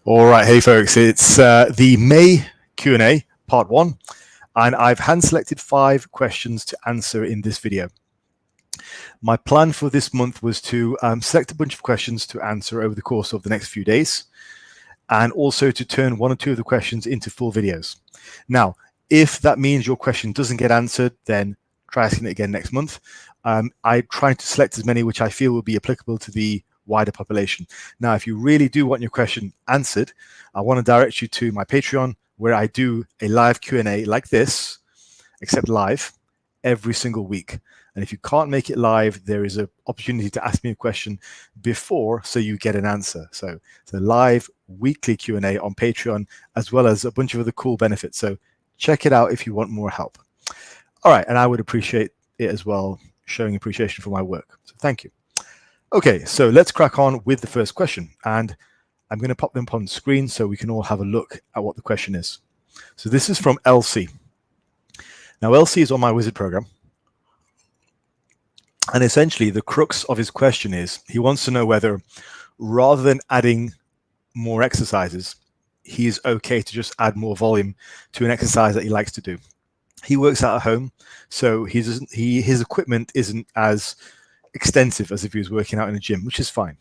All right, hey folks, it's the May Q&A part 1, and I've hand selected 5 questions to answer in this video. My plan for this month was to select a bunch of questions to answer over the course of the next few days, and also to turn 1 or 2 of the questions into full videos. Now, if that means your question doesn't get answered, then try asking it again next month. I try to select as many which I feel will be applicable to the wider population. Now, if you really do want your question answered, I want to direct you to my Patreon, where I do a live Q&A like this, except live, every single week. And if you can't make it live, there is an opportunity to ask me a question before, so you get an answer. So it's a live weekly Q&A on Patreon, as well as a bunch of other cool benefits. So check it out if you want more help. All right, and I would appreciate it as well, showing appreciation for my work. So thank you. Okay, so let's crack on with the first question, and I'm going to pop them up on the screen so we can all have a look at what the question is. So this is from LC. Now, LC is on my wizard program, and essentially the crux of his question is he wants to know whether, rather than adding more exercises, he is okay to just add more volume to an exercise that he likes to do. He works out at home, so his equipment isn't as extensive as if he was working out in a gym, which is fine.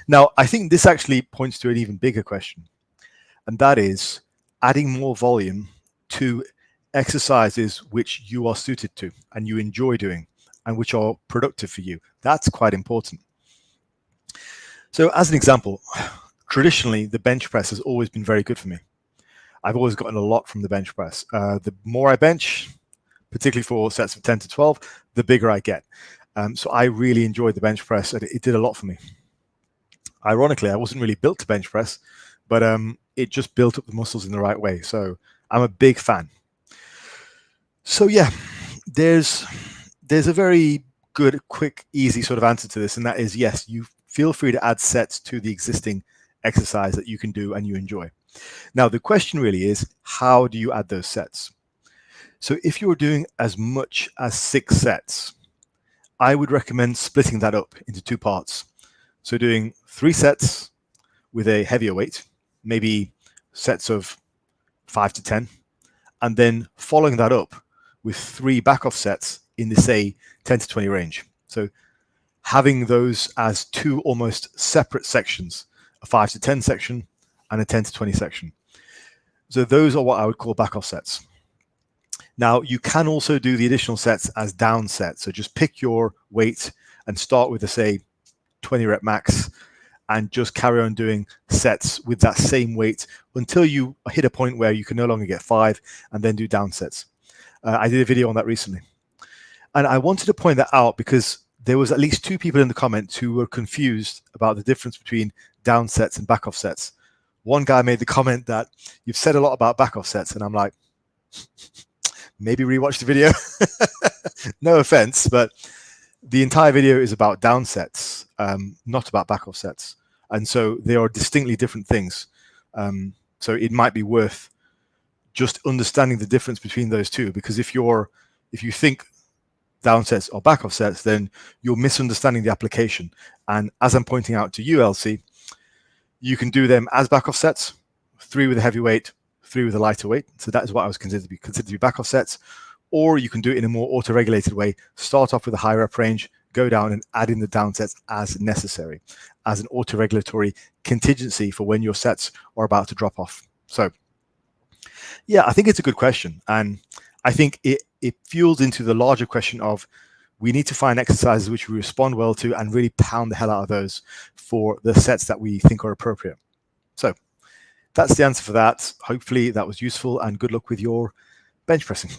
Now, I think this actually points to an even bigger question, and that is adding more volume to exercises which you are suited to and you enjoy doing and which are productive for you. That's quite important. So as an example, traditionally, the bench press has always been very good for me. I've always gotten a lot from the bench press. The more I bench, particularly for sets of 10 to 12, the bigger I get. So I really enjoyed the bench press, and it did a lot for me. Ironically, I wasn't really built to bench press, but it just built up the muscles in the right way. So I'm a big fan. So yeah, there's a very good, quick, easy sort of answer to this, and that is yes, you feel free to add sets to the existing exercise that you can do and you enjoy. Now, the question really is, how do you add those sets? So if you're doing as much as 6 sets, I would recommend splitting that up into 2 parts. So doing 3 sets with a heavier weight, maybe sets of 5 to 10, and then following that up with 3 back-off sets in the, say, 10 to 20 range. So having those as 2 almost separate sections, a 5 to 10 section and a 10 to 20 section. So those are what I would call back-off sets. Now, you can also do the additional sets as down sets. So just pick your weight and start with, say, 20 rep max, and just carry on doing sets with that same weight until you hit a point where you can no longer get 5 and then do down sets. I did a video on that recently. And I wanted to point that out because there was at least 2 people in the comments who were confused about the difference between down sets and back off sets. One guy made the comment that you've said a lot about back off sets, and I'm like, maybe rewatch the video. No offense, but the entire video is about down sets, not about back off sets. And so they are distinctly different things. So it might be worth just understanding the difference between those 2, because if you think down sets or back off sets, then you're misunderstanding the application. And as I'm pointing out to you, LC, you can do them as back off sets, 3 with a heavy weight, 3 with a lighter weight. So that is what I was considered to be back off sets. Or you can do it in a more auto-regulated way. Start off with a high rep range, go down and add in the down sets as necessary, as an auto-regulatory contingency for when your sets are about to drop off. So yeah, I think it's a good question. And I think it fuels into the larger question of we need to find exercises which we respond well to and really pound the hell out of those for the sets that we think are appropriate. So that's the answer for that. Hopefully that was useful, and good luck with your bench pressing.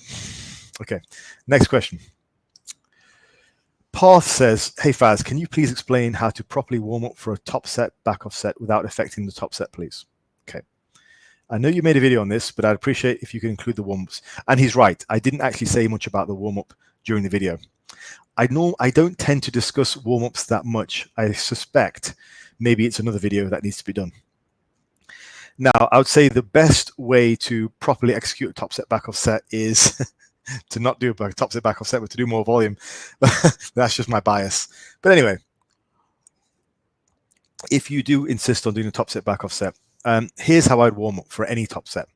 Okay, next question. Path says, hey Faz, can you please explain how to properly warm up for a top set, back off set without affecting the top set, please? Okay. I know you made a video on this, but I'd appreciate if you could include the warm-ups. And he's right. I didn't actually say much about the warm-up during the video. I don't tend to discuss warm-ups that much. I suspect maybe it's another video that needs to be done. Now, I would say the best way to properly execute a top set, back off set is to not do a top set, back off set, but to do more volume. That's just my bias. But anyway, if you do insist on doing a top set, back off set, Here's how I'd warm up for any top set.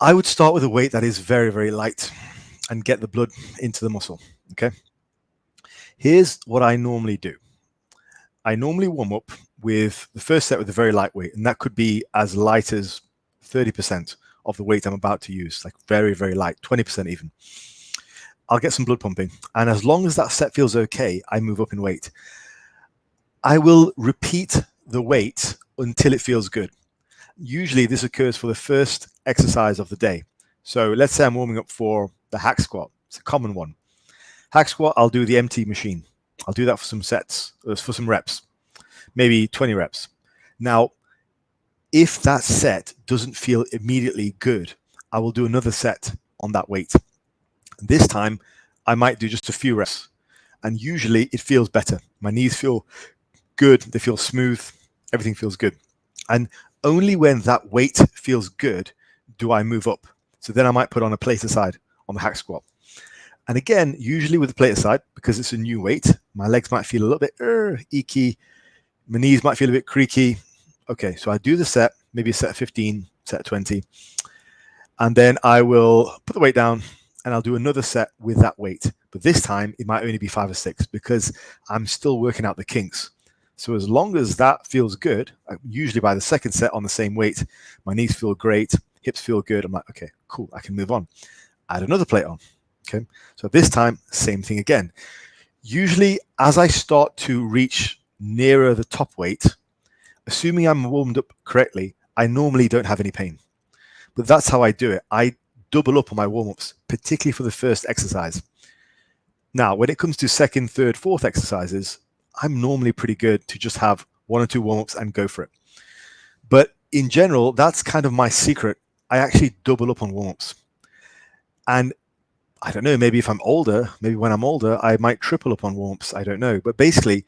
I would start with a weight that is very, very light and get the blood into the muscle. Okay. Here's what I normally do. I normally warm up with the first set with a very light weight, and that could be as light as 30% of the weight I'm about to use, like very, very light, 20% even. I'll get some blood pumping, and as long as that set feels okay, I move up in weight. I will repeat the weight until it feels good. Usually this occurs for the first exercise of the day. So let's say I'm warming up for the hack squat. It's a common one. Hack squat, I'll do the empty machine. I'll do that for some sets, for some reps, maybe 20 reps. Now, if that set doesn't feel immediately good, I will do another set on that weight. This time, I might do just a few reps, and usually it feels better. My knees feel good, they feel smooth, everything feels good. And only when that weight feels good do I move up. So then I might put on a plate aside on the hack squat. And again, usually with the plate aside, because it's a new weight, my legs might feel a little bit icky, my knees might feel a bit creaky. Okay, so I do the set, maybe a set of 15, set of 20, and then I will put the weight down and I'll do another set with that weight. But this time it might only be 5 or 6 because I'm still working out the kinks. So as long as that feels good, usually by the second set on the same weight, my knees feel great, hips feel good. I'm like, okay, cool, I can move on. Add another plate on. Okay, so this time, same thing again. Usually, as I start to reach nearer the top weight, assuming I'm warmed up correctly, I normally don't have any pain. But that's how I do it. I double up on my warm-ups, particularly for the first exercise. Now, when it comes to second, third, fourth exercises, I'm normally pretty good to just have 1 or 2 warm-ups and go for it. But in general, that's kind of my secret. I actually double up on warm-ups. And I don't know, maybe if I'm older, maybe when I'm older, I might triple up on warm-ups. I don't know. But basically,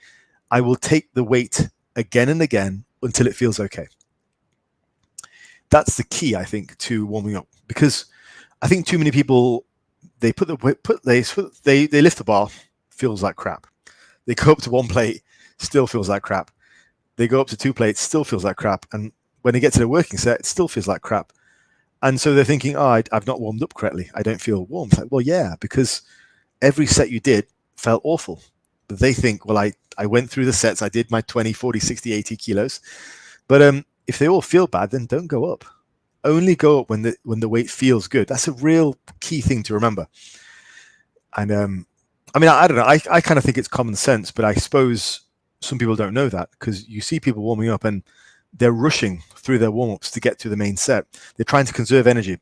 I will take the weight again and again until it feels okay. That's the key, I think, to warming up, because I think too many people, they lift the bar, feels like crap. They go up to 1 plate, still feels like crap. They go up to 2 plates, still feels like crap. And when they get to the working set, it still feels like crap. And so they're thinking, oh, I've not warmed up correctly. I don't feel warm. It's like, well, yeah, because every set you did felt awful. But they think, well, I went through the sets. I did my 20, 40, 60, 80 kilos. But if they all feel bad, then don't go up. Only go up when the weight feels good. That's a real key thing to remember. And I mean, I don't know. I kind of think it's common sense, but I suppose some people don't know that, because you see people warming up and they're rushing through their warm-ups to get to the main set. They're trying to conserve energy.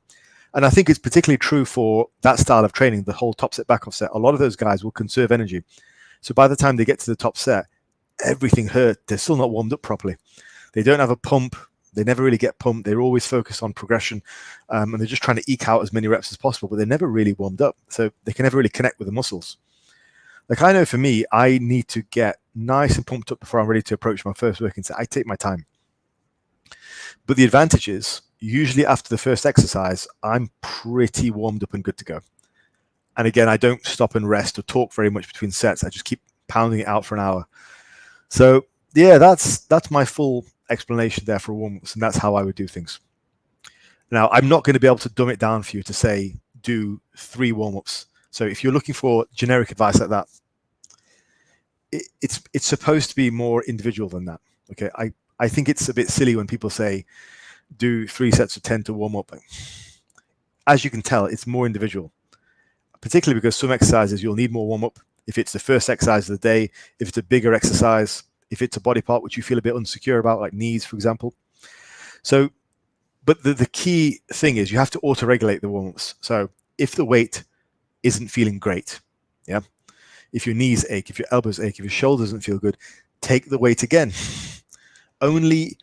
And I think it's particularly true for that style of training, the whole top set, back off set. A lot of those guys will conserve energy. So by the time they get to the top set, everything hurt. They're still not warmed up properly. They don't have a pump. They never really get pumped. They're always focused on progression. And they're just trying to eke out as many reps as possible, but they're never really warmed up. So they can never really connect with the muscles. Like, I know for me, I need to get nice and pumped up before I'm ready to approach my first working set. I take my time. But the advantage is, usually after the first exercise, I'm pretty warmed up and good to go. And again, I don't stop and rest or talk very much between sets. I just keep pounding it out for an hour. So yeah, that's my full explanation there for warm-ups, and that's how I would do things. Now, I'm not going to be able to dumb it down for you to say do 3 warm-ups. So if you're looking for generic advice like that, it's supposed to be more individual than that. Okay, I think it's a bit silly when people say do 3 sets of 10 to warm up. As you can tell, it's more individual, particularly because some exercises you'll need more warm up. If it's the first exercise of the day, if it's a bigger exercise, if it's a body part which you feel a bit unsecure about, like knees, for example. So, but the key thing is you have to auto-regulate the warm-ups. So if the weight isn't feeling great, yeah, if your knees ache, if your elbows ache, if your shoulder doesn't feel good, take the weight again. Only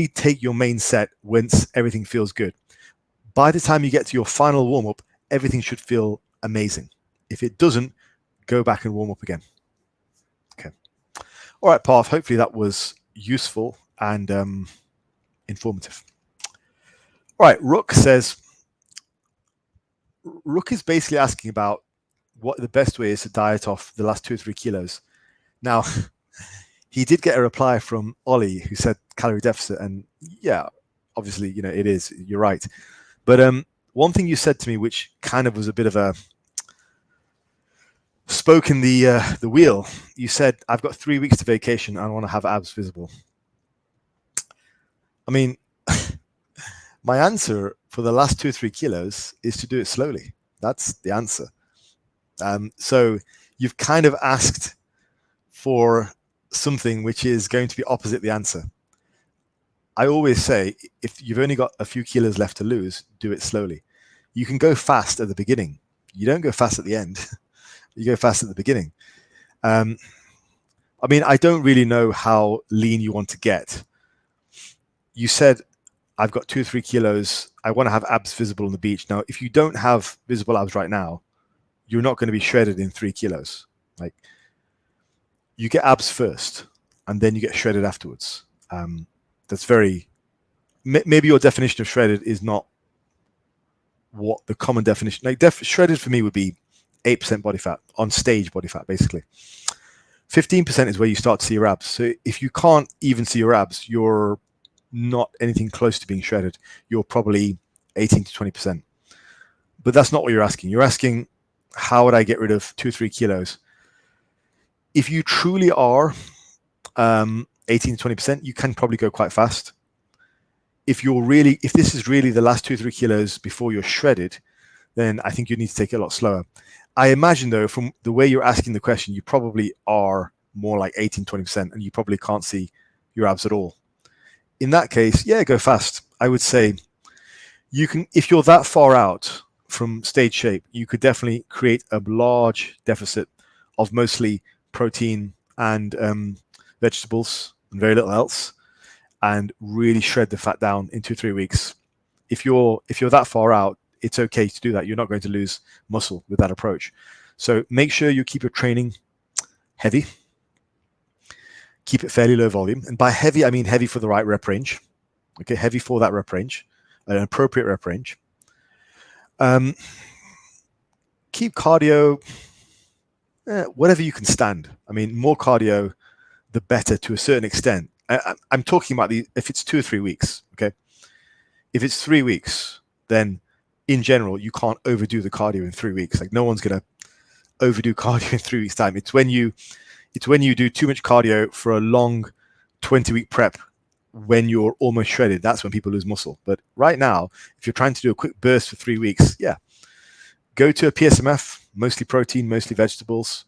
take your main set once everything feels good. By the time you get to your final warm-up, everything should feel amazing. If it doesn't, go back and warm up again. Okay. All right, Parth, hopefully that was useful and informative. All right, Rook says, Rook is basically asking about what the best way is to diet off the last 2 or 3 kilos. Now, he did get a reply from Ollie who said calorie deficit, and yeah, obviously, it is. You're right. But one thing you said to me, which kind of was a bit of a spoke in the wheel, you said, I've got 3 weeks to vacation and I want to have abs visible. I mean, my answer for the last 2 or 3 kilos is to do it slowly. That's the answer. So you've kind of asked for something which is going to be opposite the answer. I always say, if you've only got a few kilos left to lose, do it slowly. You can go fast at the beginning. You don't go fast at the end. You go fast at the beginning. I mean, I don't really know how lean you want to get. You said, I've got 2 or 3 kilos. I want to have abs visible on the beach. Now, if you don't have visible abs right now, you're not going to be shredded in 3 kilos. Like, you get abs first, and then you get shredded afterwards. That's very, maybe your definition of shredded is not what the common definition, like shredded for me would be 8% body fat, on stage body fat, basically. 15% is where you start to see your abs. So if you can't even see your abs, you're not anything close to being shredded. You're probably 18 to 20%. But that's not what you're asking. You're asking, how would I get rid of 2 or 3 kilos? If you truly are 18 to 20%, you can probably go quite fast. If this is really the last 2 or 3 kilos before you're shredded, then I think you need to take it a lot slower. I imagine, though, from the way you're asking the question, you probably are more like 18, 20%, and you probably can't see your abs at all. In that case, yeah, go fast. I would say you can, if you're that far out from stage shape, you could definitely create a large deficit of mostly protein and vegetables and very little else, and really shred the fat down in 2 or 3 weeks. If you're that far out, it's okay to do that. You're not going to lose muscle with that approach. So make sure you keep your training heavy. Keep it fairly low volume. And by heavy, I mean heavy for the right rep range. Okay, heavy for that rep range, an appropriate rep range. Keep cardio, whatever you can stand. I mean, more cardio, the better to a certain extent. I'm talking about if it's 2 or 3 weeks, okay? If it's 3 weeks, then in general, you can't overdo the cardio in 3 weeks. Like, no one's going to overdo cardio in 3 weeks' time. It's when you do too much cardio for a long 20-week prep when you're almost shredded. That's when people lose muscle. But right now, if you're trying to do a quick burst for 3 weeks, yeah, go to a PSMF, mostly protein, mostly vegetables,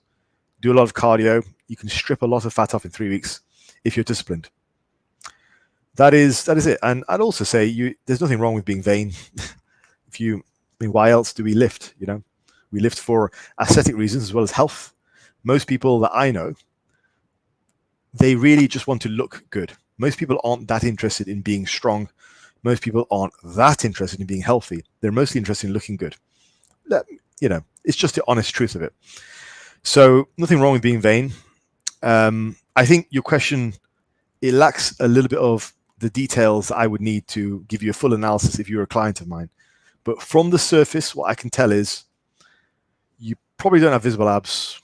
do a lot of cardio. You can strip a lot of fat off in 3 weeks if you're disciplined. That is it. And I'd also say there's nothing wrong with being vain. Why else do we lift? We lift for aesthetic reasons as well as health. Most people that I know, they really just want to look good. Most people aren't that interested in being strong. Most people aren't that interested in being healthy. They're mostly interested in looking good. It's just the honest truth of it. So nothing wrong with being vain. I think your question, it lacks a little bit of the details I would need to give you a full analysis if you're a client of mine. But from the surface, what I can tell is you probably don't have visible abs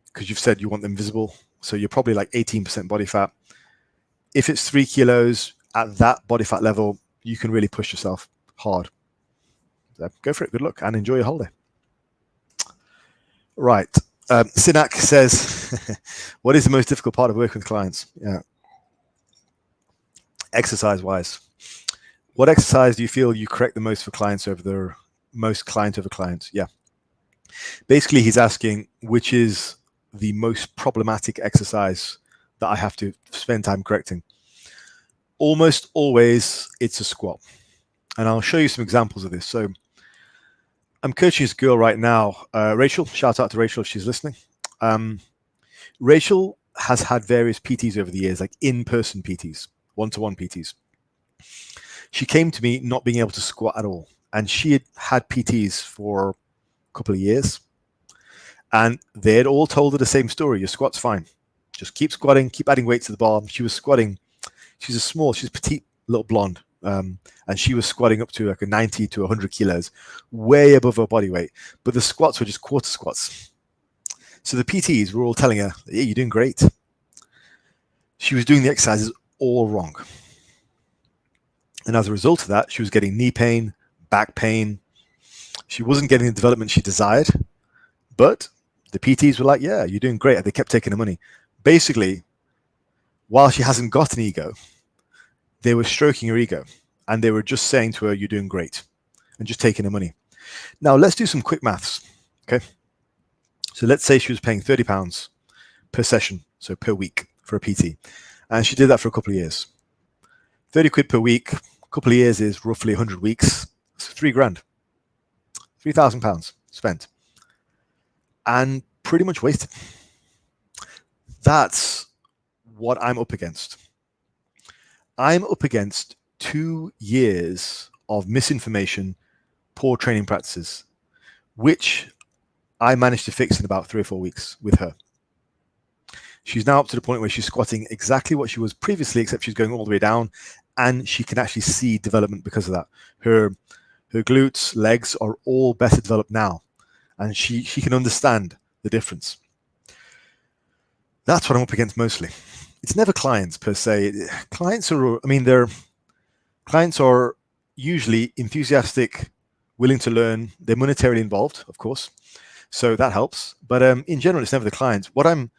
because you've said you want them visible. So you're probably like 18% body fat. If it's 3 kilos at that body fat level, you can really push yourself hard. So go for it. Good luck and enjoy your holiday. Right. Sinak says, what is the most difficult part of working with clients? Yeah. Exercise-wise. What exercise do you feel you correct the most for clients over their most client over clients? Yeah. Basically, he's asking which is the most problematic exercise that I have to spend time correcting. Almost always it's a squat. And I'll show you some examples of this. So I'm coaching this girl right now, Rachel. Shout out to Rachel if she's listening. Rachel has had various PTs over the years, like in-person PTs, one-to-one PTs. She came to me not being able to squat at all. And she had PTs for a couple of years. And they had all told her the same story. Your squat's fine. Just keep squatting, keep adding weight to the bar. She was squatting. She's a petite little blonde. And she was squatting up to like a 90 to 100 kilos, way above her body weight. But the squats were just quarter squats. So the PTs were all telling her, yeah, you're doing great. She was doing the exercises all wrong. And as a result of that, she was getting knee pain, back pain. She wasn't getting the development she desired, but the PTs were like, yeah, you're doing great. And they kept taking the money. Basically, while she hasn't got an ego, they were stroking her ego and they were just saying to her, you're doing great, and just taking the money. Now, let's do some quick maths. Okay. So let's say she was paying £30 per session, so per week for a PT. And she did that for a couple of years. 30 quid per week, a couple of years is roughly 100 weeks. So 3 grand, £3,000 spent. And pretty much wasted. That's what I'm up against. I'm up against 2 years of misinformation, poor training practices, which I managed to fix in about 3 or 4 weeks with her. She's now up to the point where she's squatting exactly what she was previously, except she's going all the way down, and she can actually see development because of that. Her glutes, legs are all better developed now, and she can understand the difference. That's what I'm up against mostly. It's never clients per se. Clients are usually enthusiastic, willing to learn. They're monetarily involved, of course, so that helps. But in general, it's never the clients. What I'm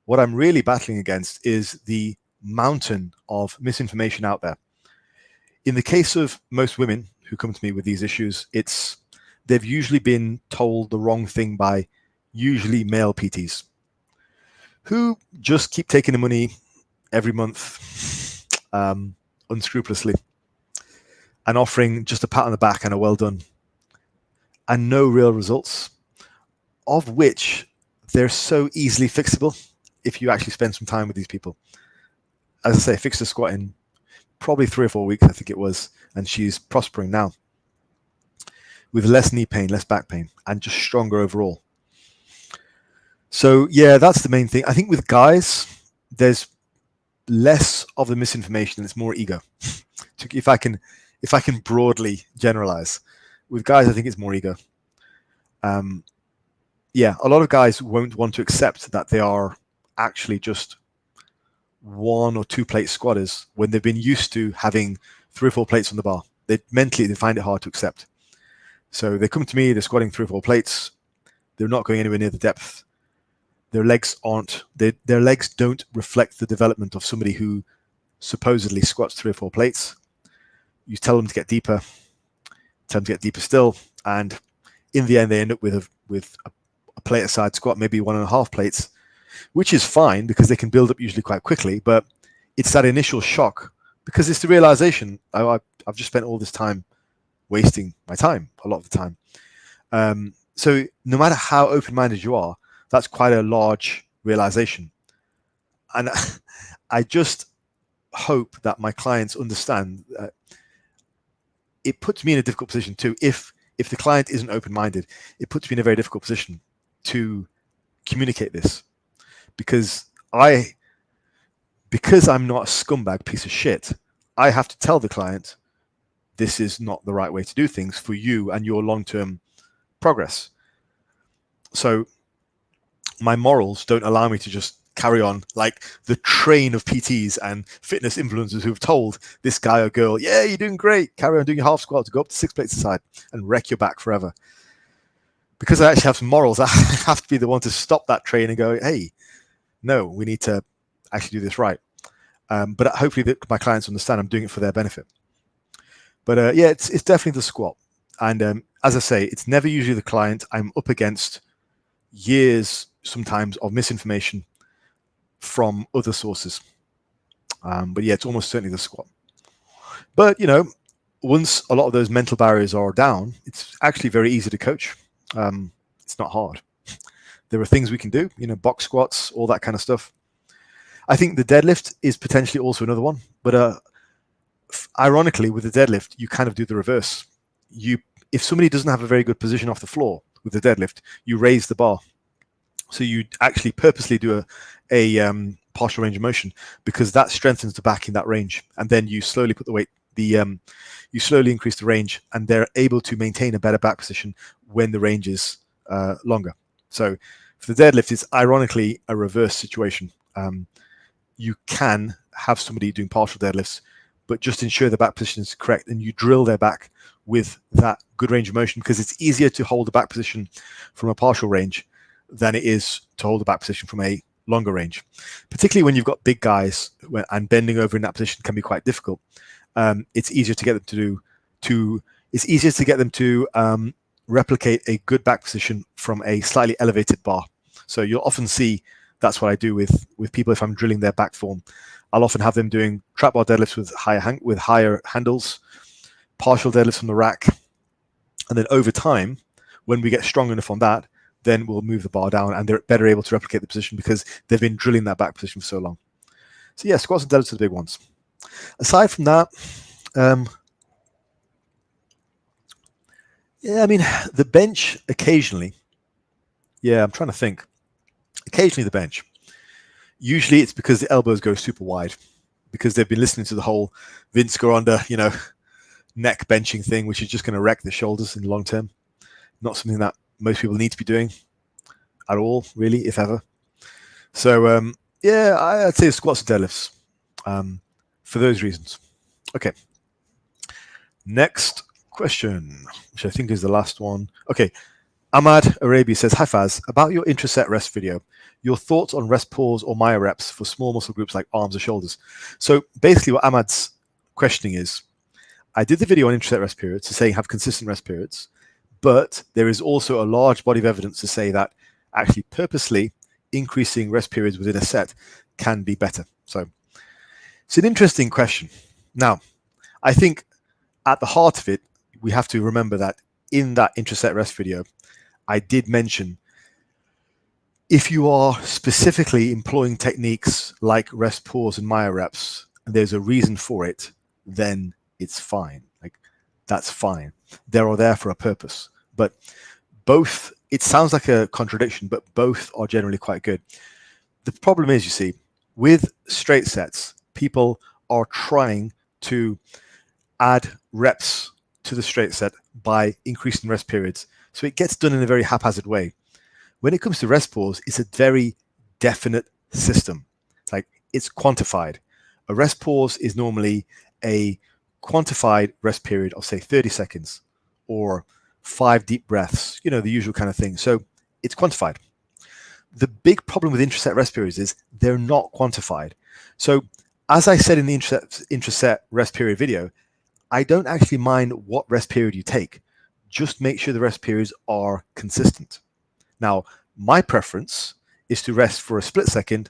really battling against is the mountain of misinformation out there. In the case of most women who come to me with these issues, they've usually been told the wrong thing by usually male PTs who just keep taking the money every month unscrupulously and offering just a pat on the back and a well done and no real results, of which they're so easily fixable if you actually spend some time with these people. As I say, fixed her squat in probably 3 or 4 weeks, I think it was, and she's prospering now with less knee pain, less back pain, and just stronger overall. So yeah, that's the main thing. I think with guys, there's less of the misinformation and it's more ego. If I can broadly generalize, with guys, I think it's more ego. Yeah, a lot of guys won't want to accept that they are actually just 1 or 2 plate squatters when they've been used to having 3 or 4 plates on the bar. They find it hard to accept. So they come to me, they're squatting 3 or 4 plates. They're not going anywhere near the depth. Their legs don't reflect the development of somebody who supposedly squats 3 or 4 plates. You tell them to get deeper, tell them to get deeper still, and in the end they end up with a plate aside squat, maybe 1.5 plates, which is fine because they can build up usually quite quickly. But it's that initial shock because it's the realization, I've just spent all this time wasting my time a lot of the time. So no matter how open-minded you are, that's quite a large realization. And I just hope that my clients understand it puts me in a difficult position too. If the client isn't open-minded, it puts me in a very difficult position to communicate this because I'm not a scumbag piece of shit. I have to tell the client this is not the right way to do things for you and your long-term progress. So my morals don't allow me to just carry on like the train of PTs and fitness influencers who've told this guy or girl, yeah, you're doing great, carry on doing your half squats, go up to 6 plates aside and wreck your back forever. Because I actually have some morals, I have to be the one to stop that train and go, hey, no, we need to actually do this right. But hopefully my clients understand I'm doing it for their benefit. But yeah, it's definitely the squat. And as I say, it's never usually the client. I'm up against years sometimes of misinformation from other sources. But yeah, it's almost certainly the squat. But, once a lot of those mental barriers are down, it's actually very easy to coach. It's not hard. There are things we can do, box squats, all that kind of stuff. I think the deadlift is potentially also another one. But ironically, with the deadlift, you kind of do the reverse. If somebody doesn't have a very good position off the floor with the deadlift, you raise the bar. So you actually purposely do a partial range of motion because that strengthens the back in that range. And then you slowly put the weight, you slowly increase the range and they're able to maintain a better back position when the range is longer. So For the deadlift, it's ironically a reverse situation. You can have somebody doing partial deadlifts, but just ensure the back position is correct, and you drill their back with that good range of motion, because it's easier to hold the back position from a partial range than it is to hold the back position from a longer range, particularly when you've got big guys, and bending over in that position can be quite difficult. It's easier to get them to replicate a good back position from a slightly elevated bar. So you'll often see that's what I do with people if I'm drilling their back form. I'll often have them doing trap bar deadlifts with higher handles, partial deadlifts from the rack, and then over time, when we get strong enough on that, then we'll move the bar down, and they're better able to replicate the position because they've been drilling that back position for so long. So yeah, squats and deadlifts are the big ones. Aside from that, yeah, I mean, the bench occasionally. Yeah, I'm trying to think. Occasionally the bench. Usually it's because the elbows go super wide, because they've been listening to the whole Vince Gironda, neck benching thing, which is just going to wreck the shoulders in the long term. Not something that most people need to be doing at all, really, if ever. So yeah, I'd say squats and deadlifts for those reasons. Okay. Next question, which I think is the last one. Okay. Ahmad Arabi says, hi Faz, about your intraset rest video, your thoughts on rest pause or myoreps for small muscle groups like arms or shoulders. So basically what Ahmad's questioning is, I did the video on intraset rest periods to say have consistent rest periods, but there is also a large body of evidence to say that actually purposely increasing rest periods within a set can be better. So it's an interesting question. Now, I think at the heart of it, we have to remember that in that intraset rest video, I did mention if you are specifically employing techniques like rest pause and myoreps, and there's a reason for it, then it's fine. Like, that's fine. They're all there for a purpose. But both, it sounds like a contradiction, but both are generally quite good. The problem is, you see, with straight sets, people are trying to add reps to the straight set by increasing rest periods. So it gets done in a very haphazard way. When it comes to rest pause, it's a very definite system. Like, it's quantified. A rest pause is normally a quantified rest period of, say, 30 seconds or 5 deep breaths, the usual kind of thing. So it's quantified. The big problem with intraset rest periods is they're not quantified. So as I said in the intraset rest period video, I don't actually mind what rest period you take. Just make sure the rest periods are consistent. Now, my preference is to rest for a split second,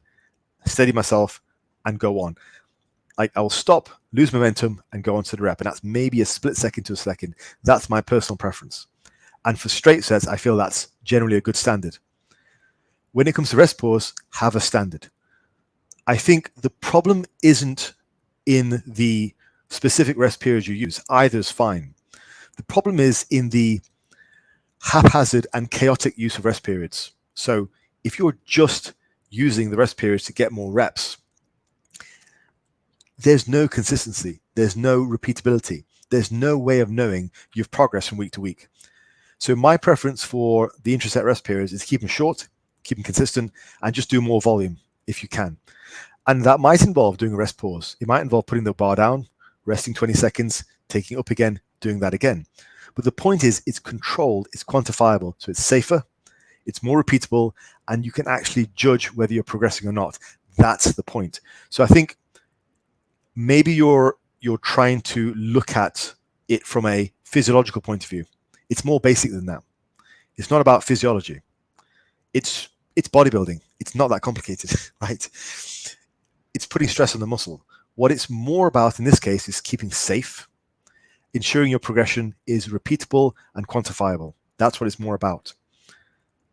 steady myself, and go on. Like, I will stop, lose momentum, and go on to the rep. And that's maybe a split second to a second. That's my personal preference. And for straight sets, I feel that's generally a good standard. When it comes to rest pause, have a standard. I think the problem isn't in the specific rest periods you use. Either is fine. The problem is in the haphazard and chaotic use of rest periods. So if you're just using the rest periods to get more reps, there's no consistency. There's no repeatability. There's no way of knowing you've progressed from week to week. So my preference for the intraset rest periods is keep them short, keep them consistent, and just do more volume if you can. And that might involve doing a rest pause. It might involve putting the bar down, resting 20 seconds, taking it up again, doing that again. But the point is, it's controlled, it's quantifiable, so it's safer, it's more repeatable, and you can actually judge whether you're progressing or not. That's the point. So I think maybe you're trying to look at it from a physiological point of view. It's more basic than that. It's not about physiology. It's bodybuilding. It's not that complicated, right? It's putting stress on the muscle. What it's more about in this case is keeping safe, ensuring your progression is repeatable and quantifiable. That's what it's more about.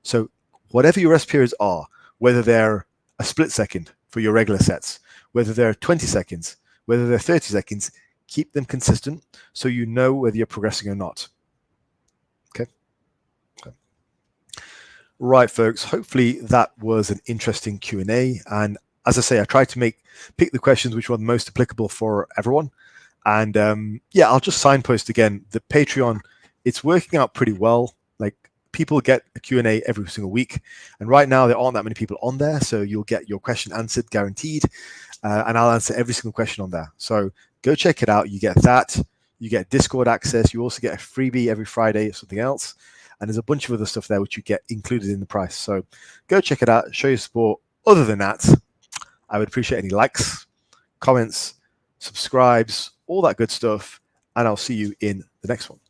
So whatever your rest periods are, whether they're a split second for your regular sets, whether they're 20 seconds, whether they're 30 seconds, keep them consistent so you know whether you're progressing or not. Okay. Right, folks. Hopefully that was an interesting Q&A. And as I say, I tried to pick the questions which were the most applicable for everyone. And yeah, I'll just signpost again, the Patreon, it's working out pretty well. Like, people get a Q&A every single week. And right now, there aren't that many people on there. So you'll get your question answered, guaranteed. And I'll answer every single question on there. So go check it out. You get that. You get Discord access. You also get a freebie every Friday or something else. And there's a bunch of other stuff there which you get included in the price. So go check it out. Show your support. Other than that, I would appreciate any likes, comments, subscribes, all that good stuff. And I'll see you in the next one.